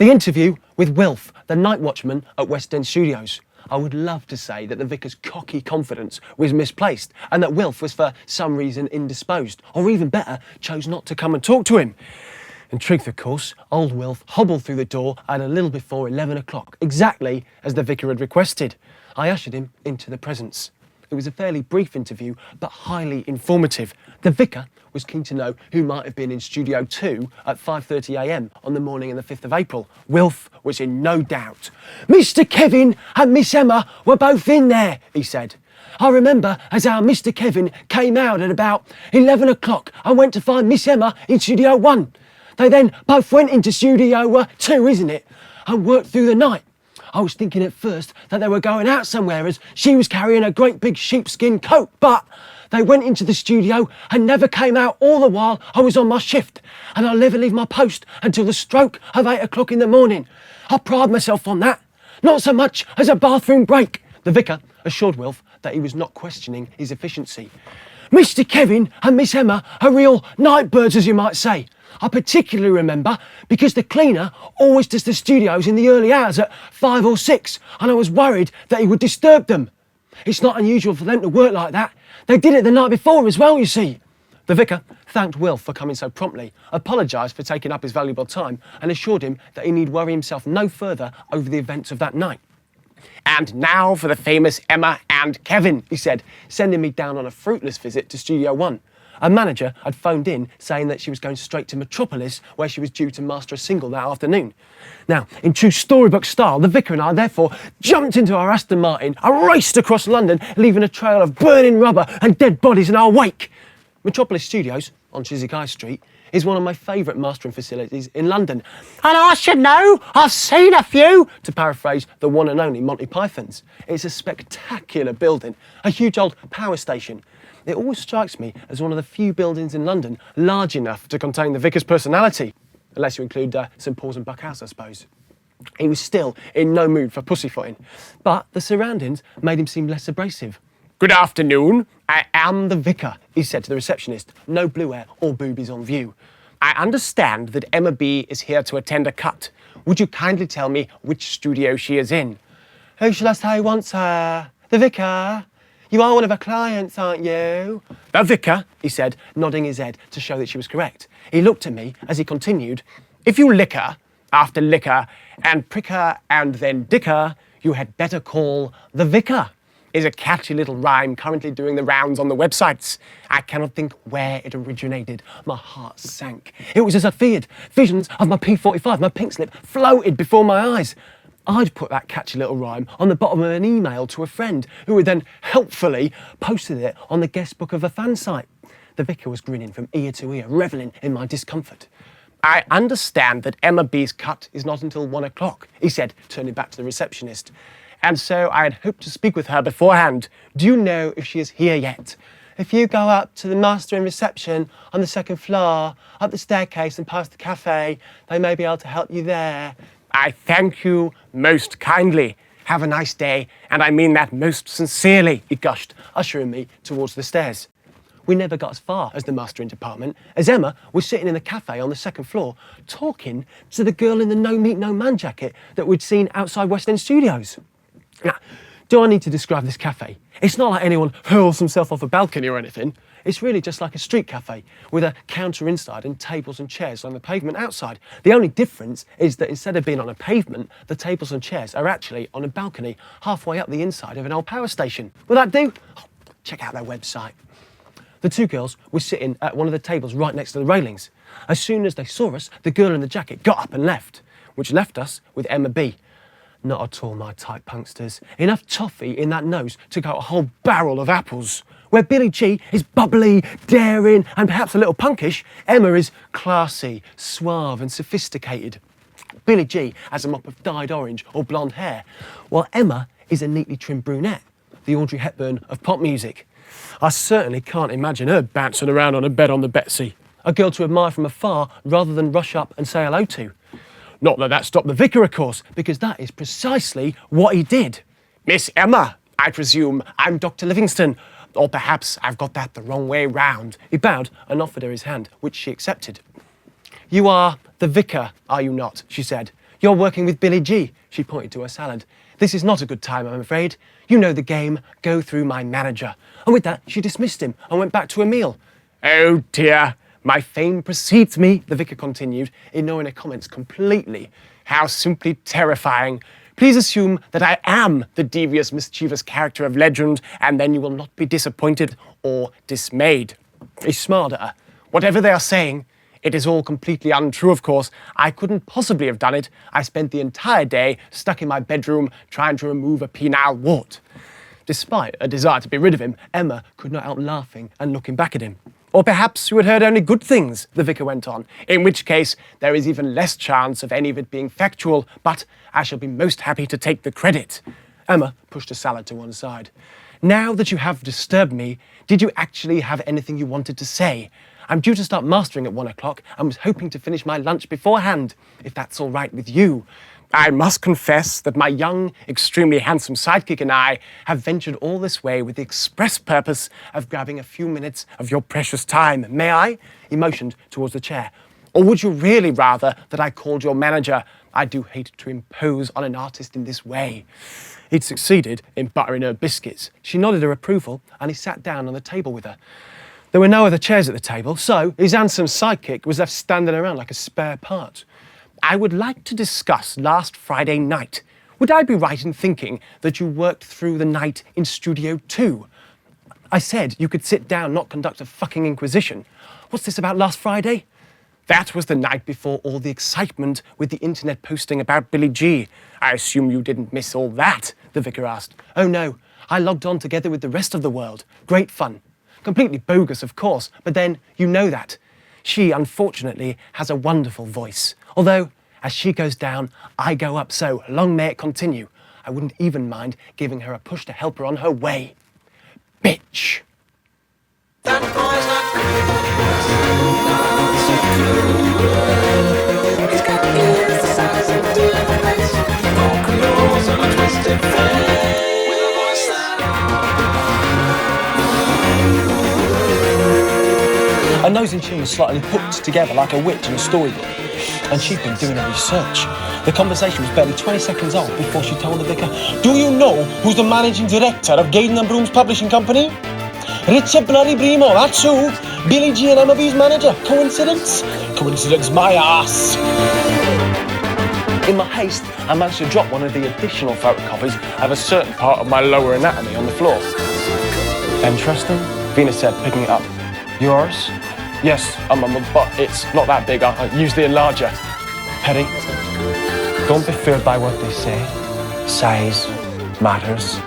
The interview with Wilf, the night watchman at West End Studios. I would love to say that the vicar's cocky confidence was misplaced and that Wilf was for some reason indisposed, or even better, chose not to come and talk to him. In truth, of course, old Wilf hobbled through the door at a little before 11 o'clock, exactly as the vicar had requested. I ushered him into the presence. It was a fairly brief interview, but highly informative. The vicar was keen to know who might have been in Studio 2 at 5:30 a.m. on the morning of the 5th of April. Wilf was in no doubt. "Mr. Kevin and Miss Emma were both in there," he said. "I remember as how Mr. Kevin came out at about 11 o'clock and went to find Miss Emma in Studio 1. They then both went into Studio 2, isn't it, and worked through the night. I was thinking at first that they were going out somewhere as she was carrying a great big sheepskin coat, but they went into the studio and never came out all the while I was on my shift, and I'll never leave my post until the stroke of 8 o'clock in the morning. I pride myself on that, not so much as a bathroom break." The vicar assured Wilf that he was not questioning his efficiency. "Mr. Kevin and Miss Emma are real night birds, as you might say. I particularly remember because the cleaner always does the studios in the early hours at 5 or 6, and I was worried that he would disturb them. It's not unusual for them to work like that. They did it the night before as well, you see." The vicar thanked Wilf for coming so promptly, apologised for taking up his valuable time, and assured him that he need worry himself no further over the events of that night. "And now for the famous Emma and Kevin," he said, sending me down on a fruitless visit to Studio 1. A manager had phoned in saying that she was going straight to Metropolis, where she was due to master a single that afternoon. Now, in true storybook style, the vicar and I therefore jumped into our Aston Martin and raced across London, leaving a trail of burning rubber and dead bodies in our wake. Metropolis Studios, on Chiswick High Street, is one of my favourite mastering facilities in London. "And I should know, I've seen a few," to paraphrase the one and only Monty Python's. It's a spectacular building, a huge old power station. It always strikes me as one of the few buildings in London large enough to contain the vicar's personality, unless you include St Paul's and Buckhouse, I suppose. He was still in no mood for pussyfooting, but the surroundings made him seem less abrasive. "Good afternoon, I am the vicar," he said to the receptionist, no blue hair or boobies on view. "I understand that Emma B is here to attend a cut. Would you kindly tell me which studio she is in?" "Who shall I say wants her? The vicar? You are one of her clients, aren't you?" "The vicar," he said, nodding his head to show that she was correct. He looked at me as he continued, "If you lick her, after liquor, and prick her, and then dick her, you had better call the vicar. Is a catchy little rhyme currently doing the rounds on the websites. I cannot think where it originated." My heart sank. It was as I feared. Visions of my P45, my pink slip, floated before my eyes. I'd put that catchy little rhyme on the bottom of an email to a friend who had then helpfully posted it on the guest book of a fan site. The vicar was grinning from ear to ear, revelling in my discomfort. "I understand that Emma B's cut is not until 1 o'clock, he said, turning back to the receptionist. "And so I had hoped to speak with her beforehand. Do you know if she is here yet?" "If you go up to the master in reception on the 2nd floor, up the staircase and past the cafe, they may be able to help you there." "I thank you most kindly. Have a nice day, and I mean that most sincerely," he gushed, ushering me towards the stairs. We never got as far as the mastering department, as Emma was sitting in the cafe on the 2nd floor, talking to the girl in the no meat, no man jacket that we'd seen outside West End Studios. Now, do I need to describe this cafe? It's not like anyone hurls himself off a balcony or anything. It's really just like a street cafe with a counter inside and tables and chairs on the pavement outside. The only difference is that instead of being on a pavement, the tables and chairs are actually on a balcony halfway up the inside of an old power station. Will that do? Oh, check out their website. The two girls were sitting at one of the tables right next to the railings. As soon as they saw us, the girl in the jacket got up and left, which left us with Emma B. Not at all my type, punksters. Enough toffee in that nose to go a whole barrel of apples. Where Billy G is bubbly, daring, and perhaps a little punkish, Emma is classy, suave, and sophisticated. Billy G has a mop of dyed orange or blonde hair, while Emma is a neatly trimmed brunette, the Audrey Hepburn of pop music. I certainly can't imagine her bouncing around on a bed on the Betsy. A girl to admire from afar rather than rush up and say hello to. Not that that stopped the vicar, of course, because that is precisely what he did. "Miss Emma, I presume I'm Dr. Livingston, or perhaps I've got that the wrong way round." He bowed and offered her his hand, which she accepted. "You are the vicar, are you not?" she said. You're working with Billy G. She pointed to her salad. This is not a good time, I'm afraid. You know the game. Go through my manager. And with that, she dismissed him and went back to her meal. Oh dear, my fame precedes me, the vicar continued, ignoring her comments completely. How simply terrifying. Please assume that I am the devious, mischievous character of legend, and then you will not be disappointed or dismayed. He smiled at her. Whatever they are saying, it is all completely untrue, of course. I couldn't possibly have done it. I spent the entire day stuck in my bedroom trying to remove a penile wart. Despite a desire to be rid of him, Emma could not help laughing and looking back at him. Or perhaps you had heard only good things, the vicar went on, in which case there is even less chance of any of it being factual, but I shall be most happy to take the credit. Emma pushed a salad to one side. Now that you have disturbed me, did you actually have anything you wanted to say? I'm due to start mastering at 1 o'clock and was hoping to finish my lunch beforehand, if that's all right with you. I must confess that my young, extremely handsome sidekick and I have ventured all this way with the express purpose of grabbing a few minutes of your precious time. May I? He motioned towards the chair. Or would you really rather that I called your manager? I do hate to impose on an artist in this way. He'd succeeded in buttering her biscuits. She nodded her approval and he sat down on the table with her. There were no other chairs at the table, so his handsome sidekick was left standing around like a spare part. I would like to discuss last Friday night. Would I be right in thinking that you worked through the night in Studio 2? I said you could sit down, not conduct a fucking inquisition. What's this about last Friday? That was the night before all the excitement with the internet posting about Billy G. I assume you didn't miss all that, the vicar asked. Oh no, I logged on together with the rest of the world. Great fun. Completely bogus, of course, but then you know that. She, unfortunately, has a wonderful voice. Although, as she goes down, I go up, so long may it continue. I wouldn't even mind giving her a push to help her on her way. Bitch. That boy's not cool. He's got ears the size of diamonds, vocals on a twisted face, with a voice that... Her nose and chin was slightly hooked together like a witch in a storybook, and she'd been doing her research. The conversation was barely 20 seconds old before she told the vicar, Do you know who's the managing director of Gaydon and Broom's publishing company? Richard Bloody Brimo, that's who. Billy G and Emma B's manager. Coincidence? Coincidence my ass. In my haste, I managed to drop one of the additional photocopies of a certain part of my lower anatomy on the floor. Interesting, Venus said, picking it up. Yours? Yes, but it's not that big. I'll use the enlarger. Petty, don't be fooled by what they say. Size matters.